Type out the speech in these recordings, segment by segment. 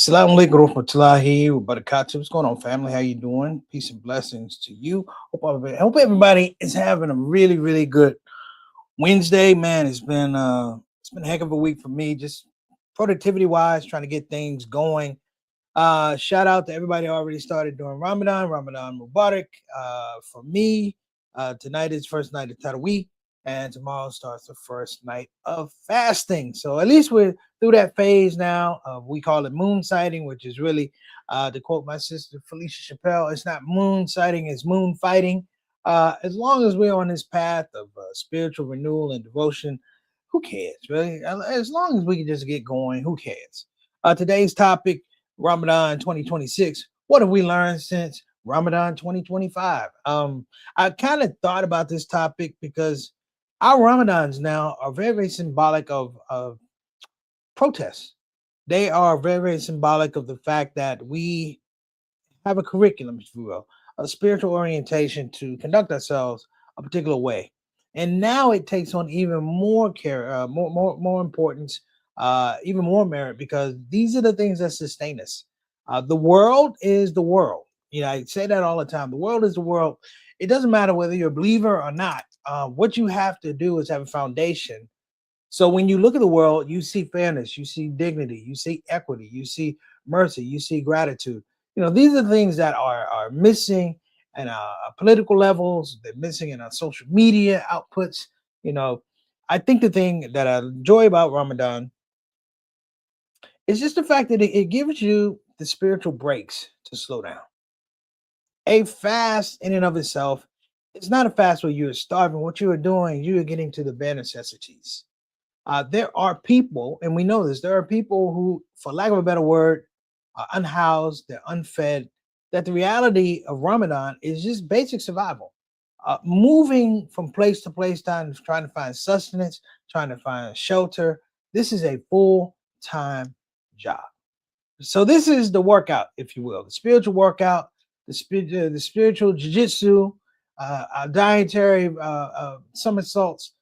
Assalamu alaikum warahmatullahi wabarakatuh. What's going on, family? How you doing? Peace and blessings to you. Hope everybody is having a really, really good Wednesday. Man, it's been a heck of a week for me, just productivity wise, trying to get things going. Shout out to everybody who already started doing Ramadan. Ramadan Mubarak. For me, tonight is first night of Taraweeh, and tomorrow starts the first night of fasting. So at least we're through that phase now. We call it moon sighting, which is really, to quote my sister Felicia Chappelle, it's not moon sighting, it's moon fighting. As long as we're on this path of spiritual renewal and devotion, who cares, really? As long as we can just get going, who cares? Today's topic, Ramadan 2026. What have we learned since Ramadan 2025? I kind of thought about this topic because our Ramadans now are very, very symbolic of protests. They are very, very symbolic of the fact that we have a curriculum, if you will, a spiritual orientation to conduct ourselves a particular way. And now it takes on even more care, more importance, even more merit, because these are the things that sustain us. The world is the world. You know, I say that all the time. The world is the world. It doesn't matter whether you're a believer or not. What you have to do is have a foundation. So when you look at the world, you see fairness, you see dignity, you see equity, you see mercy, you see gratitude. You know, these are things that are missing in our political levels. They're missing in our social media outputs. You know, I think the thing that I enjoy about Ramadan is just the fact that it gives you the spiritual breaks to slow down. A fast in and of itself is not a fast where you're starving. What you are doing, you are getting to the bare necessities. There are people, and we know this, there are people who, for lack of a better word, are unhoused, they're unfed, that the reality of Ramadan is just basic survival. Moving from place to place, trying to find sustenance, trying to find shelter. This is a full time job. So this is the workout, if you will, the spiritual workout, the spiritual jiu-jitsu, our dietary somersaults,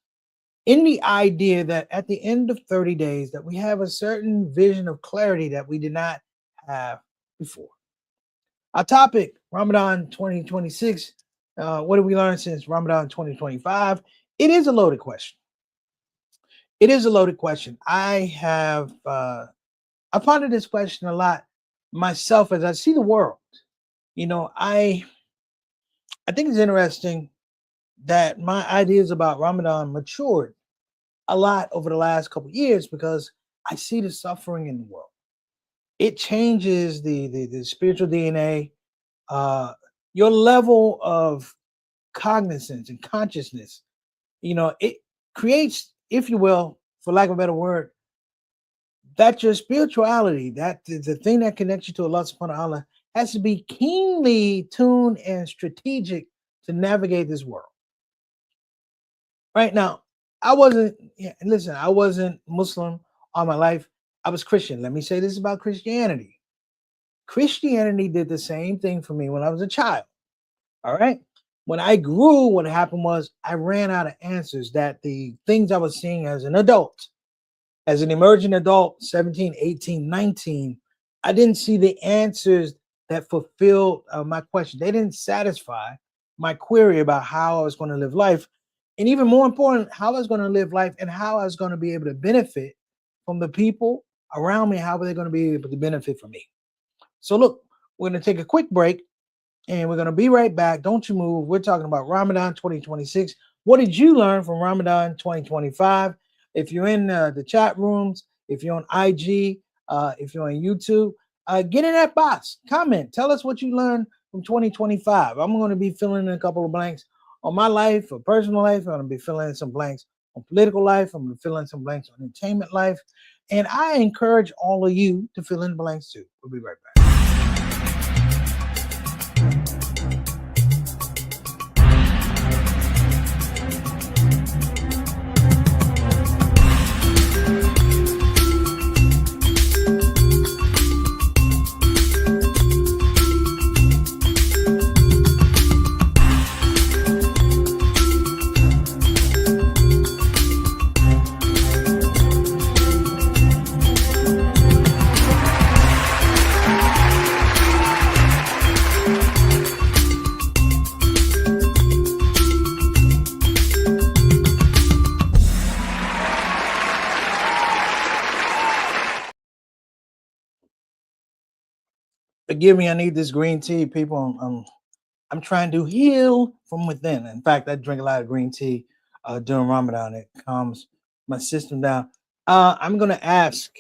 in the idea that at the end of 30 days that we have a certain vision of clarity that we did not have before. Our topic, Ramadan 2026. What have we learned since Ramadan 2025? It is a loaded question. It is a loaded question. I pondered this question a lot myself as I see the world. You know, I think it's interesting that my ideas about Ramadan matured a lot over the last couple of years because I see the suffering in the world. It changes the spiritual DNA, uh, your level of cognizance and consciousness. You know, it creates, if you will, for lack of a better word, that your spirituality, that the thing that connects you to Allah subhanahu wa ta'ala, has to be keenly tuned and strategic to navigate this world. Right now, I wasn't Muslim all my life. I was Christian. Let me say this about Christianity. Christianity did the same thing for me when I was a child. All right. When I grew, what happened was I ran out of answers that the things I was seeing as an adult, as an emerging adult, 17, 18, 19, I didn't see the answers that fulfilled my question. They didn't satisfy my query about how I was going to live life. And even more important, how I was going to live life and how I was going to be able to benefit from the people around me. How were they going to be able to benefit from me? So look, we're going to take a quick break and we're going to be right back. Don't you move. We're talking about Ramadan 2026. What did you learn from Ramadan 2025? If you're in the chat rooms, if you're on IG, if you're on YouTube, Get in that box. Comment. Tell us what you learned from 2025. I'm going to be filling in a couple of blanks on my life, or personal life. I'm going to be filling in some blanks on political life. I'm going to fill in some blanks on entertainment life. And I encourage all of you to fill in blanks too. We'll be right back. Forgive me, I need this green tea, people. I'm trying to heal from within. In fact, I drink a lot of green tea during Ramadan. It calms my system down. I'm going to ask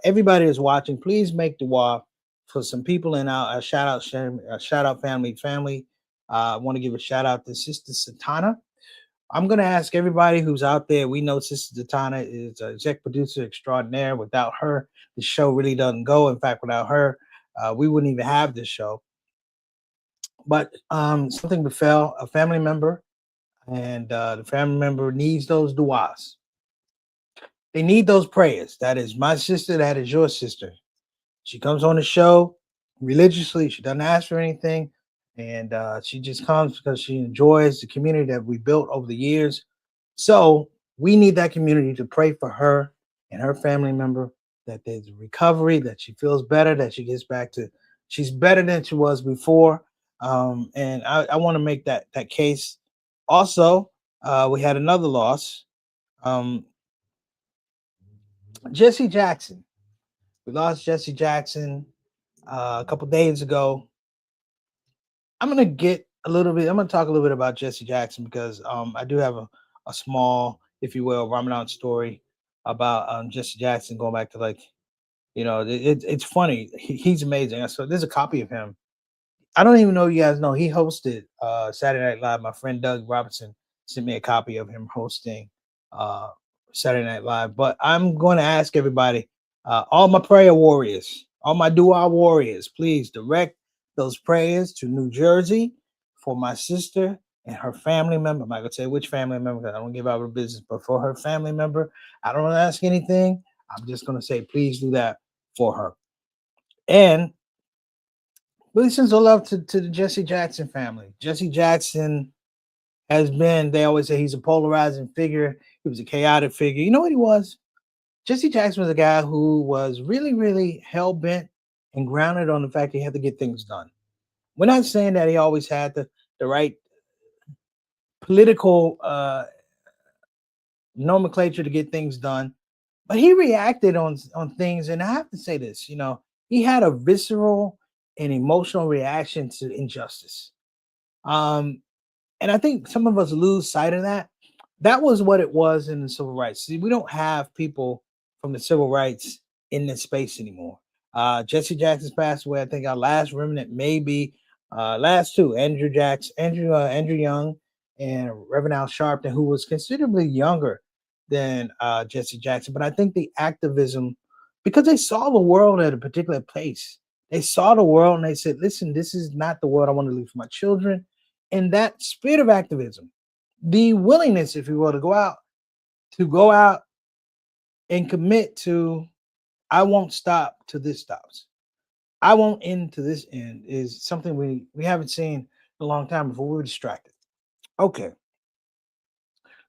everybody who's watching, please make dua for some people in our shout out family. I want to give a shout out to Sister Satana. I'm going to ask everybody who's out there. We know Sister Satana is a exec producer extraordinaire. Without her, the show really doesn't go. In fact, without her, we wouldn't even have this show. But something befell a family member, and the family member needs those du'as. They need those prayers. That is my sister. That is your sister. She comes on the show religiously. She doesn't ask for anything, and she just comes because she enjoys the community that we built over the years. So we need that community to pray for her and her family member, that there's recovery, that she feels better, that she gets back to, she's better than she was before. And I want to make that case. Also, we had another loss. Jesse Jackson. We lost Jesse Jackson a couple days ago. I'm gonna talk a little bit about Jesse Jackson because I do have a small, if you will, Ramadan story about Jesse Jackson going back to, like, it's funny. He's amazing. So there's a copy of him. I don't even know if you guys know he hosted Saturday Night Live. My friend Doug Robertson sent me a copy of him hosting uh, Saturday Night Live. But I'm going to ask everybody, all my prayer warriors, all my dua warriors, please direct those prayers to New Jersey for my sister and her family member. I'm not going to say which family member because I don't give out her business, but for her family member, I don't ask anything. I'm just going to say, please do that for her. And really sends all love to the Jesse Jackson family. Jesse Jackson has been, they always say he's a polarizing figure. He was a chaotic figure. You know what he was? Jesse Jackson was a guy who was really, really hell-bent and grounded on the fact he had to get things done. We're not saying that he always had the right political nomenclature to get things done, but he reacted on things. And I have to say this, he had a visceral and emotional reaction to injustice. And I think some of us lose sight of that. That was what it was in the civil rights. See, we don't have people from the civil rights in this space anymore. Jesse Jackson's passed away. I think our last remnant may be last two, Andrew Young and Reverend Al Sharpton, who was considerably younger than Jesse Jackson. But I think the activism, because they saw the world at a particular place, they saw the world and they said, listen, this is not the world I want to leave for my children. And that spirit of activism, the willingness, if you will, to go out and commit to, I won't stop till this stops. I won't end to this end, is something we haven't seen in a long time before. We were distracted. Okay.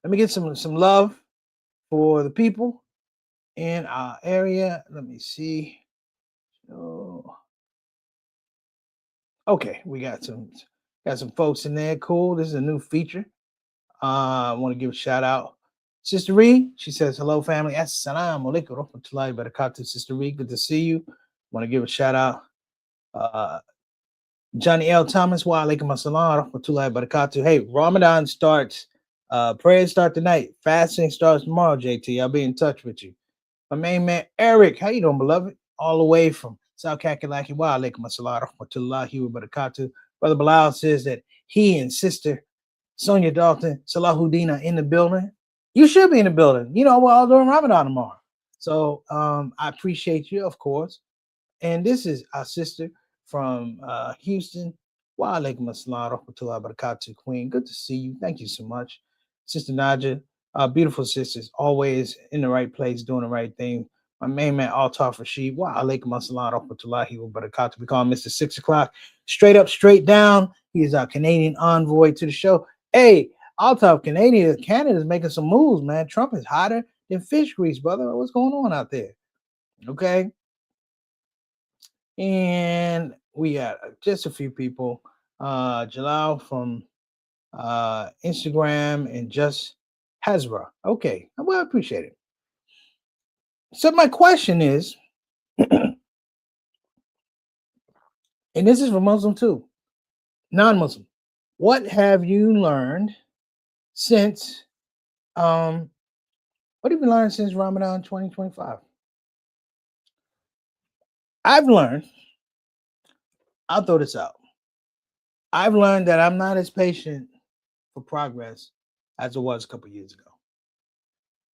Let me get some love for the people in our area. Let me see. Oh. Okay, we got some folks in there. Cool. This is a new feature. I want to give a shout out. Sister Reed, she says, hello, family. Assalamu alaikum warahmatullahi wabarakatuh. Sister Reed, good to see you. Want to give a shout out. Johnny L. Thomas, wa alaikum assalam warahmatullahi wabarakatuh. Hey, Ramadan starts. Prayers start tonight. Fasting starts tomorrow, JT. I'll be in touch with you. My main man, Eric. How you doing, beloved? All the way from Sal Kakalaki wa alaikum assalam rahmatullahi wa barakatuh. Brother Bilal says that he and sister Sonia Dalton Salahuddin are in the building. You should be in the building. You know, we're all doing Ramadan tomorrow. So I appreciate you, of course. And this is our sister from Houston. Wa alaikum assalam rahmatullahi wa barakatuh, Queen. Good to see you. Thank you so much. Sister Naja, beautiful sisters, always in the right place, doing the right thing. My main man, Altaf Rashid. Wa alaikum assalam rahmatullahi wa barakatuh. We call him Mr. 6 o'clock. Straight up, straight down. He is our Canadian envoy to the show. Hey, Altaf, Canada's making some moves, man. Trump is hotter than fish grease, brother. What's going on out there? Okay. And we got just a few people. Jalal from Instagram and just Hazra. Okay, well, I appreciate it. So my question is, and this is for Muslim too, non-Muslim. What have you learned since? What have you learned since Ramadan 2025? I've learned. I'll throw this out. I've learned that I'm not as patient for progress as it was a couple years ago.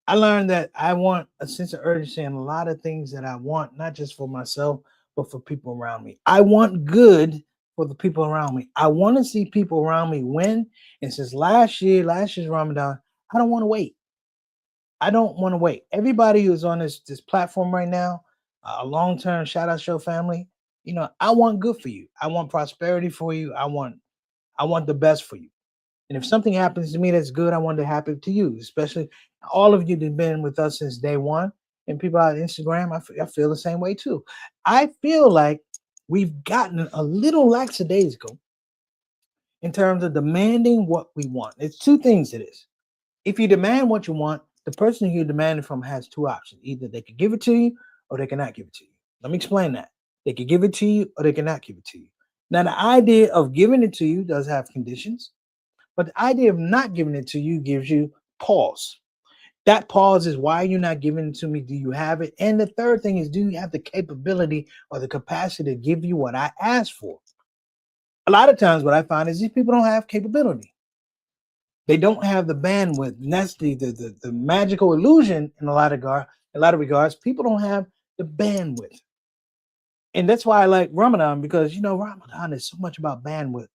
I learned that I want a sense of urgency in a lot of things that I want, not just for myself, but for people around me. I want good for the people around me. I want to see people around me win. And since last year's Ramadan, I don't want to wait. I don't want to wait. Everybody who's on this platform right now, a long-term shout out show family, you know, I want good for you. I want prosperity for you. I want the best for you. And if something happens to me that's good, I want it to happen to you, especially all of you that have been with us since day one. And people on Instagram, I feel the same way too. I feel like we've gotten a little lackadaisical in terms of demanding what we want. It's two things to this. If you demand what you want, the person you demand it from has two options. Either they could give it to you or they cannot give it to you. Let me explain that. They could give it to you or they cannot give it to you. Now, the idea of giving it to you does have conditions. But the idea of not giving it to you gives you pause. That pause is why you're not giving it to me. Do you have it? And the third thing is, do you have the capability or the capacity to give you what I asked for? A lot of times what I find is these people don't have capability. They don't have the bandwidth. And that's the magical illusion in a lot of regards. People don't have the bandwidth. And that's why I like Ramadan, because, you know, Ramadan is so much about bandwidth.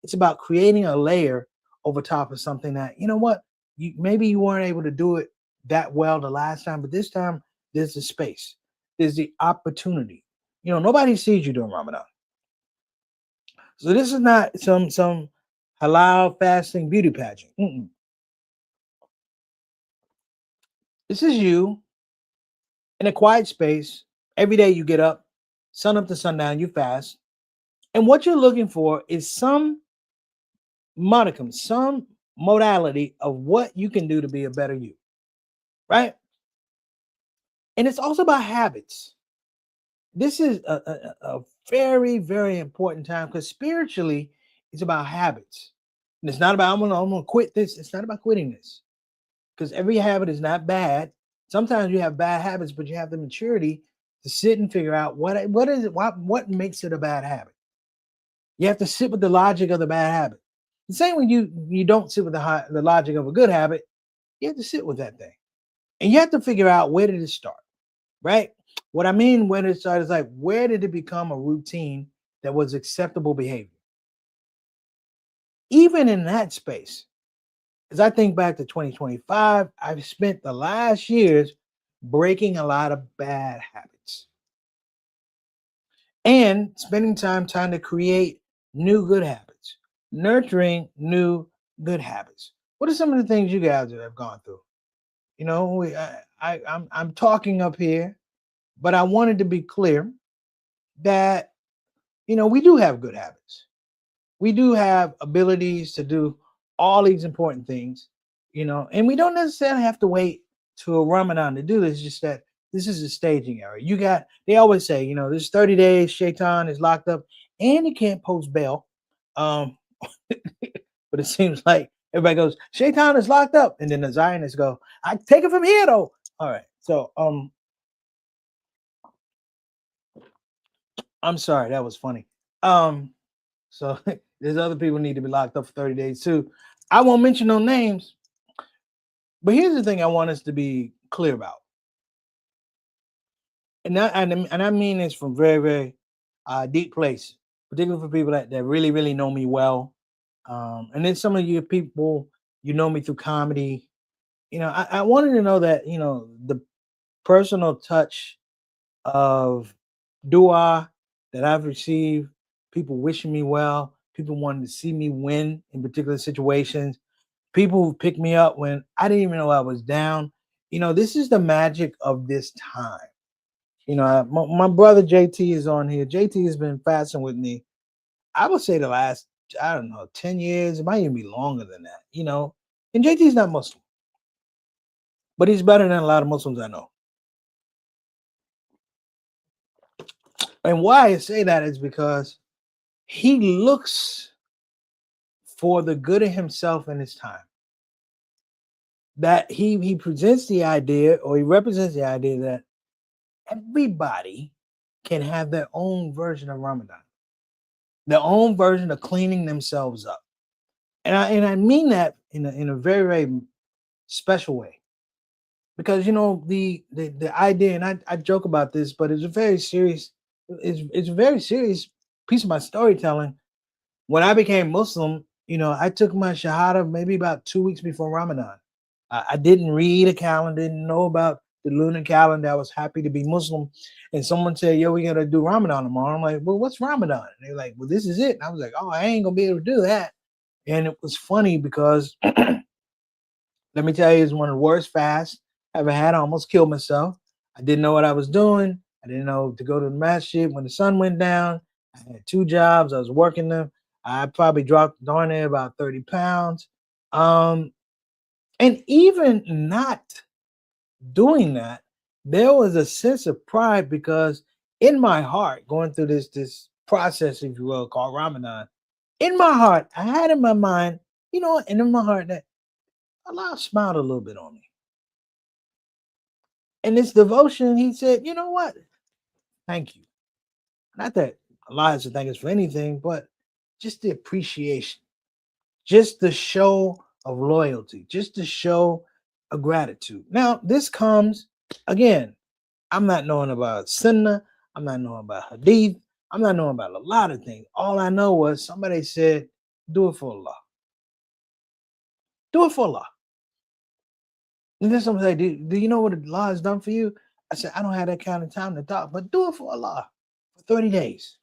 It's about creating a layer over top of something that, you know what, maybe you weren't able to do it that well the last time, but this time there's the space, there's the opportunity. You know, nobody sees you during Ramadan. So this is not some halal fasting beauty pageant. This is you in a quiet space. Every day you get up, sun up to sundown, you fast. And what you're looking for is some modicum, some modality of what you can do to be a better you, right? And it's also about habits. This is a very, very important time because spiritually, it's about habits. And it's not about, I'm gonna quit this. It's not about quitting this, because every habit is not bad. Sometimes you have bad habits, but you have the maturity to sit and figure out what is it, what makes it a bad habit. You have to sit with the logic of the bad habit. The same when you don't sit with the logic of a good habit, you have to sit with that thing. And you have to figure out, where did it start, right? What I mean when it started is like, where did it become a routine that was acceptable behavior? Even in that space, as I think back to 2025, I've spent the last years breaking a lot of bad habits and spending time trying to create new good habits, nurturing new good habits. What are some of the things you guys have gone through? You know, I'm talking up here, but I wanted to be clear that, you know, we do have good habits. We do have abilities to do all these important things, you know, and we don't necessarily have to wait to a Ramadan to do this. It's just that this is a staging area. They always say, you know, there's 30 days, Shaitan is locked up and he can't post bail. But it seems like everybody goes, Shaitan is locked up. And then the Zionists go, I take it from here though. All right. So I'm sorry, that was funny. Um, so there's other people need to be locked up for 30 days too. I won't mention no names, but here's the thing I want us to be clear about. And I mean this from very, very deep place, particularly for people that really, really know me well. And then some of you people, you know me through comedy. I wanted to know that, the personal touch of dua that I've received, people wishing me well, people wanting to see me win in particular situations, people who pick me up when I didn't even know I was down. This is the magic of this time. My brother JT is on here. JT has been fasting with me. I would say the last, I don't know, 10 years. It might even be longer than that. And JT's not Muslim, but he's better than a lot of Muslims I know. And why I say that is because he looks for the good of himself in his time. That he presents the idea, or he represents the idea, that everybody can have their own version of Ramadan, their own version of cleaning themselves up. And I mean that in a very, very special way. Because the idea, and I joke about this, but it's a very serious piece of my storytelling. When I became Muslim, I took my Shahada maybe about 2 weeks before Ramadan. I didn't read a calendar, didn't know about the lunar calendar. I was happy to be Muslim. And someone said, "Yo, we got to do Ramadan tomorrow." I'm like, "Well, what's Ramadan?" And they're like, "Well, this is it." And I was like, "Oh, I ain't going to be able to do that." And it was funny because let me tell you, it's one of the worst fasts I ever had. I almost killed myself. I didn't know what I was doing. I didn't know to go to the masjid when the sun went down. I had two jobs. I was working them. I probably dropped darn near about 30 pounds. Um, and even not doing that, there was a sense of pride because in my heart, going through this process, if you will, called Ramadan, in my heart, I had in my mind, and in my heart that Allah smiled a little bit on me. And this devotion, he said, "You know what? Thank you." Not that Allah has to thank us for anything, but just the appreciation, just the show of loyalty, just the show of gratitude. Now, this comes again. I'm not knowing about Sunnah. I'm not knowing about Hadith. I'm not knowing about a lot of things. All I know was somebody said, "Do it for Allah. Do it for Allah." And then somebody said, do you know what Allah has done for you? I said, "I don't have that kind of time to talk, but do it for Allah for 30 days.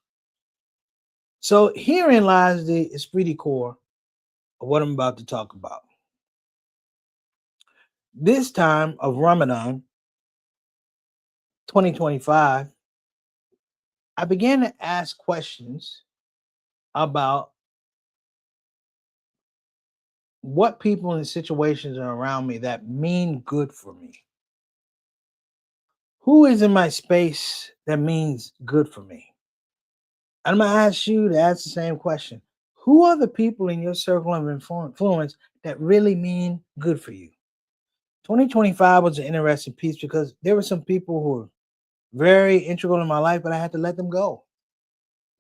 So herein lies the esprit core of what I'm about to talk about. This time of Ramadan 2025, I began to ask questions about what people and situations are around me that mean good for me. Who is in my space that means good for me? I'm going to ask you to ask the same question. Who are the people in your circle of influence that really mean good for you? 2025 was an interesting piece because there were some people who were very integral in my life, but I had to let them go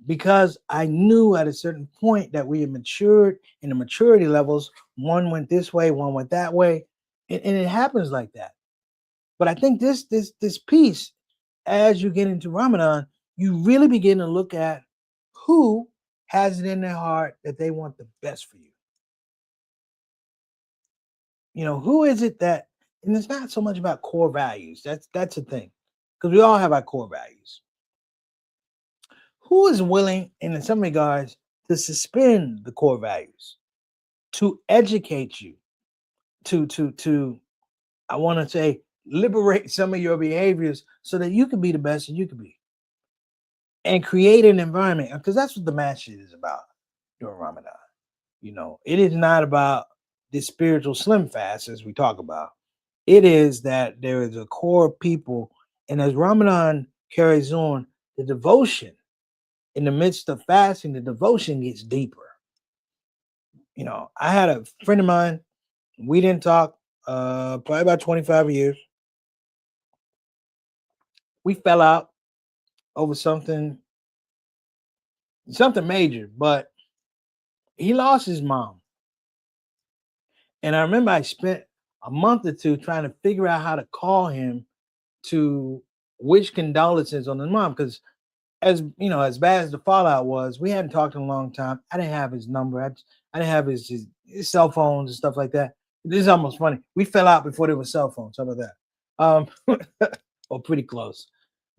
because I knew at a certain point that we had matured in the maturity levels. One went this way, one went that way, and it happens like that. But I think this piece, as you get into Ramadan, you really begin to look at who has it in their heart that they want the best for you. Who is it that, and it's not so much about core values. That's the thing, because we all have our core values. Who is willing, and in some regards, to suspend the core values, to educate you, to I want to say liberate some of your behaviors so that you can be the best that you can be, and create an environment, because that's what the masjid is about during Ramadan. It is not about this spiritual slim fast as we talk about. It is that there is a core of people, and as Ramadan carries on, the devotion in the midst of fasting, the devotion gets deeper. I had a friend of mine, we didn't talk probably about 25 years. We fell out over something something major, but he lost his mom. And I remember I spent a month or two trying to figure out how to call him to wish condolences on his mom. Because as you know, as bad as the fallout was, we hadn't talked in a long time. I didn't have his number. I didn't have his cell phones and stuff like that. This is almost funny. We fell out before there was cell phones. How about that? Or pretty close.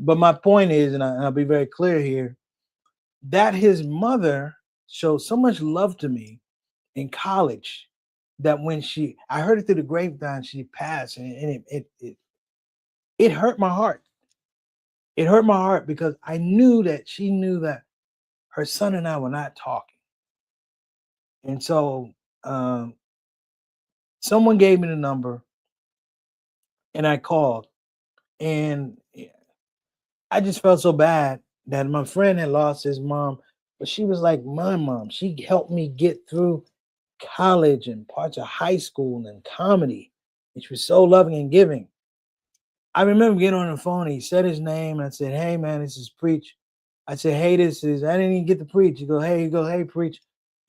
But my point is, and I'll be very clear here, that his mother showed so much love to me in college that when I heard it through the grapevine, she passed, and it hurt my heart. It hurt my heart because I knew that she knew that her son and I were not talking. And so um, someone gave me the number and I called. And I just felt so bad that my friend had lost his mom, but she was like my mom. She helped me get through college and parts of high school and comedy. And she was so loving and giving. I remember getting on the phone. He said his name. And I said, "Hey, man, this is Preach." I said, "Hey, this is." I didn't even get to Preach. He goes, "Hey, Preach."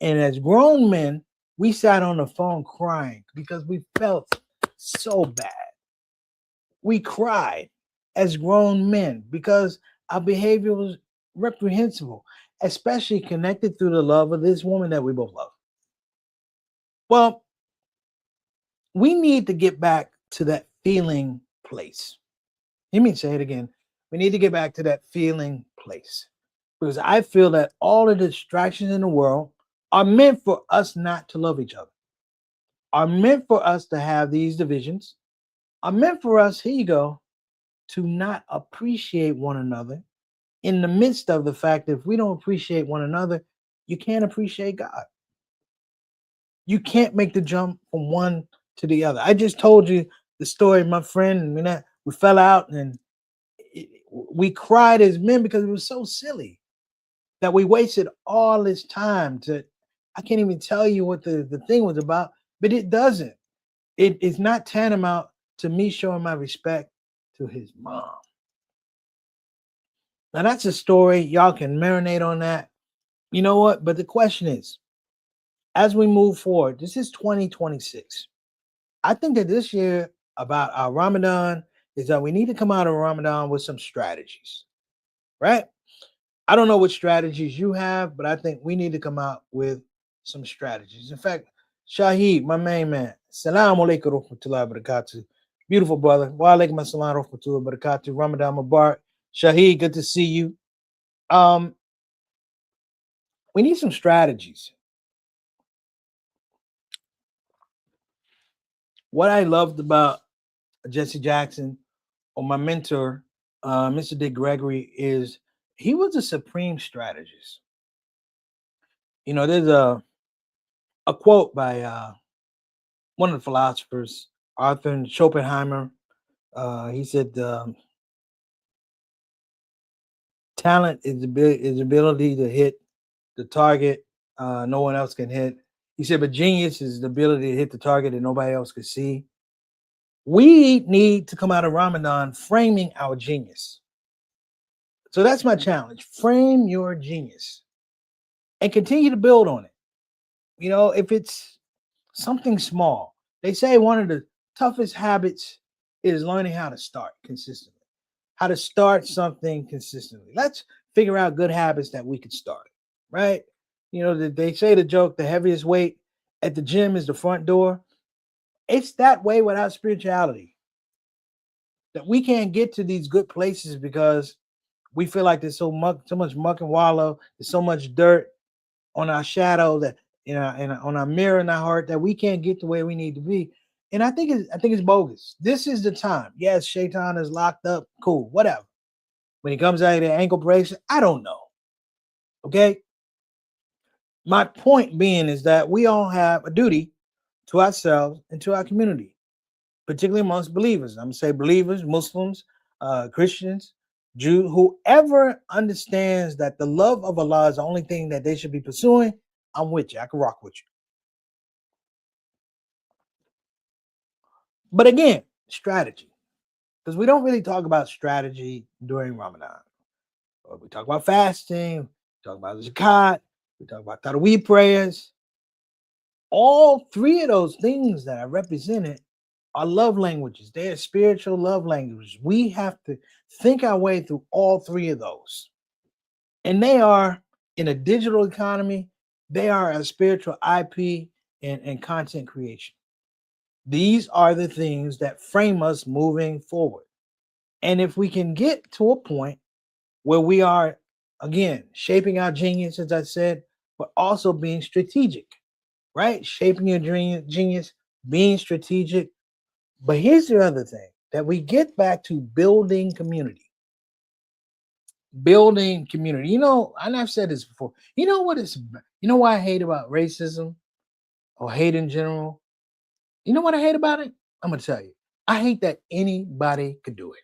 And as grown men, we sat on the phone crying because we felt so bad. We cried as grown men because our behavior was reprehensible, especially connected through the love of this woman that we both love. Well, we need to get back to that feeling place. Let me say it again. We need to get back to that feeling place because I feel that all the distractions in the world are meant for us not to love each other, are meant for us to have these divisions, are meant for us, here you go, to not appreciate one another in the midst of the fact that if we don't appreciate one another, you can't appreciate God. You can't make the jump from one to the other. I just told you the story of my friend, and we fell out and we cried as men because it was so silly that we wasted all this time to. I can't even tell you what the thing was about, but it doesn't. It is not tantamount to me showing my respect to his mom. Now that's a story. Y'all can marinate on that. You know what? But the question is, as we move forward, this is 2026. I think that this year about our Ramadan is that we need to come out of Ramadan with some strategies, right? I don't know what strategies you have, but I think we need to come out with some strategies. In fact, Shahid, my main man, Salaam alaikum rahmatullahi wa barakatuh. Beautiful brother. Wa alaikum assalam rahmatullahi wa barakatuh. Ramadan Mubarak. Shahid, good to see you. Um, we need some strategies. What I loved about Jesse Jackson or my mentor, Mr. Dick Gregory, is he was a supreme strategist. You know, there's a quote by one of the philosophers, Arthur Schopenhauer. He said, "Talent is the ability to hit the target no one else can hit." He said, "But genius is the ability to hit the target that nobody else can see." We need to come out of Ramadan framing our genius. So that's my challenge. Frame your genius and continue to build on it. You know, if it's something small, they say one of the toughest habits is learning how to start consistently, how to start something consistently. Let's figure out good habits that we could start, right? You know, they say the joke, the heaviest weight at the gym is the front door. It's that way without spirituality, that we can't get to these good places because we feel like there's so much muck and wallow, there's so much dirt on our shadow that and on our mirror in our heart that we can't get to where we need to be. And I think it's bogus. This is the time. Yes, Shaitan is locked up. Cool, whatever. When he comes out of the ankle bracelet, I don't know. Okay. My point being is that we all have a duty to ourselves and to our community, particularly amongst believers. I'm gonna say believers, Muslims, Christians, Jew, whoever understands that the love of Allah is the only thing that they should be pursuing. I'm with you. I can rock with you. But again, strategy, because we don't really talk about strategy during Ramadan. We talk about fasting, talk about zakat, we talk about Taraweeh prayers. All three of those things that I represented are love languages. They are spiritual love languages. We have to think our way through all three of those. And they are in a digital economy, they are a spiritual IP and content creation. These are the things that frame us moving forward. And if we can get to a point where we are, again, shaping our genius, as I said, but also being strategic, right? Shaping your genius, being strategic. But here's the other thing, that we get back to building community. Building community. You know, and I've said this before. You know what is, you know why I hate about racism or hate in general? You know what I hate about it? I'm going to tell you. I hate that anybody could do it.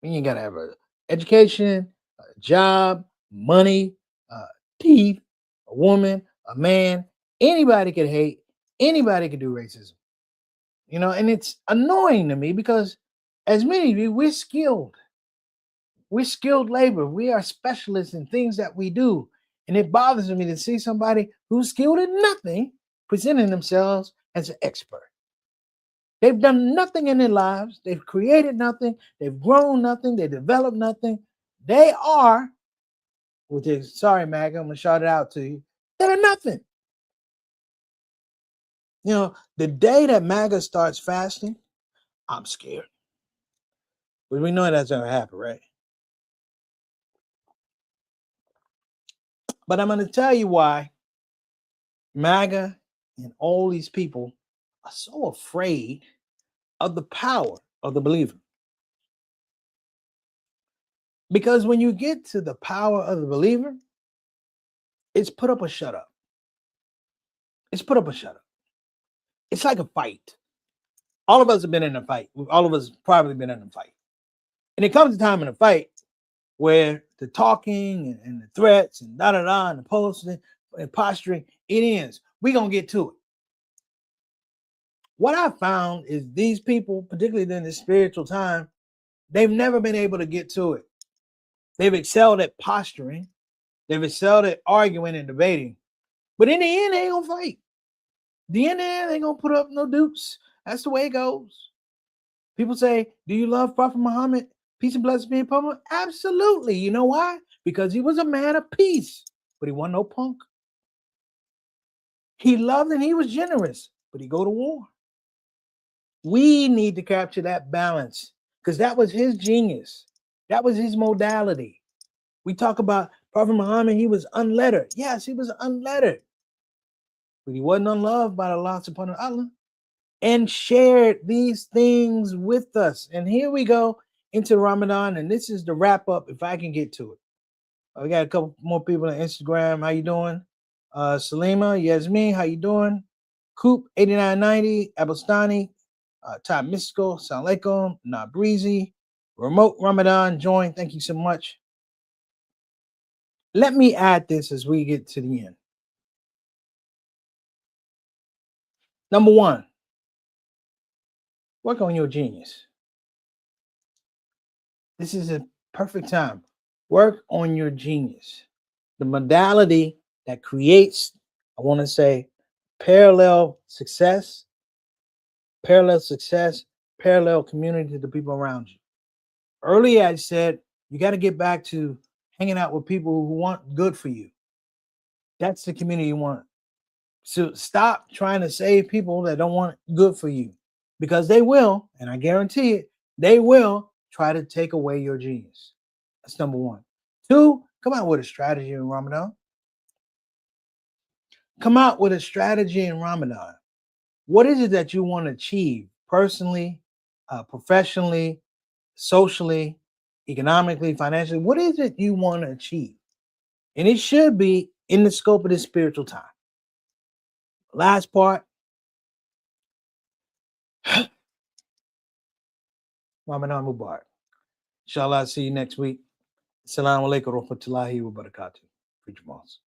You got to have an education, a job, money, uh, teeth, a woman, a man. Anybody could hate. Anybody could do racism. You know, and it's annoying to me because as many of you, we're skilled. We're skilled labor. We are specialists in things that we do. And it bothers me to see somebody who's skilled in nothing presenting themselves as an expert. They've done nothing in their lives. They've created nothing. They've grown nothing. They developed nothing. They are, which is, sorry, MAGA, I'm going to shout it out to you. They're nothing. You know, the day that MAGA starts fasting, I'm scared. But we know that's going to happen, right? But I'm going to tell you why MAGA and all these people are so afraid of the power of the believer. Because when you get to the power of the believer, it's put up or shut up. It's put up or shut up. It's like a fight. All of us have been in a fight. All of us probably been in a fight. And it comes a time in a fight where the talking and the threats and da-da-da and the posting and posturing, it ends. We're going to get to it. What I found is these people, particularly during this spiritual time, they've never been able to get to it. They've excelled at posturing. They've excelled at arguing and debating. But in the end, they ain't going to fight. The end, they ain't going to put up no dupes. That's the way it goes. People say, do you love Prophet Muhammad? Peace and blessings be upon him. Absolutely. You know why? Because he was a man of peace, but he wasn't no punk. He loved and he was generous, but he go to war. We need to capture that balance because that was his genius. That was his modality. We talk about Prophet Muhammad, he was unlettered. Yes, he was unlettered, but he wasn't unloved by Allah subhanahu wa ta'ala, and shared these things with us. And here we go into Ramadan, and this is the wrap up if I can get to it. We got a couple more people on Instagram. How you doing? Salima, Yasmin, how you doing? Coop 8990, Abastani, Ty Mystical, Assalamu alaikum, Nah Breezy, Remote Ramadan, join. Thank you so much. Let me add this as we get to the end. Number one, work on your genius. This is a perfect time. Work on your genius. The modality that creates, I want to say, parallel success, parallel community to the people around you. Earlier, I said you got to get back to hanging out with people who want good for you. That's the community you want. So stop trying to save people that don't want good for you, because they will, and I guarantee it, they will try to take away your genius. That's number one. Two, come out with a strategy in Ramadan. Come out with a strategy in Ramadan. What is it that you want to achieve personally, professionally, socially, economically, financially? What is it you want to achieve? And it should be in the scope of this spiritual time. Last part, Ramadan Mubarak. Inshallah, see you next week. Assalamu alaikum wa rahmatullahi wa barakatuh. Preacher Moss.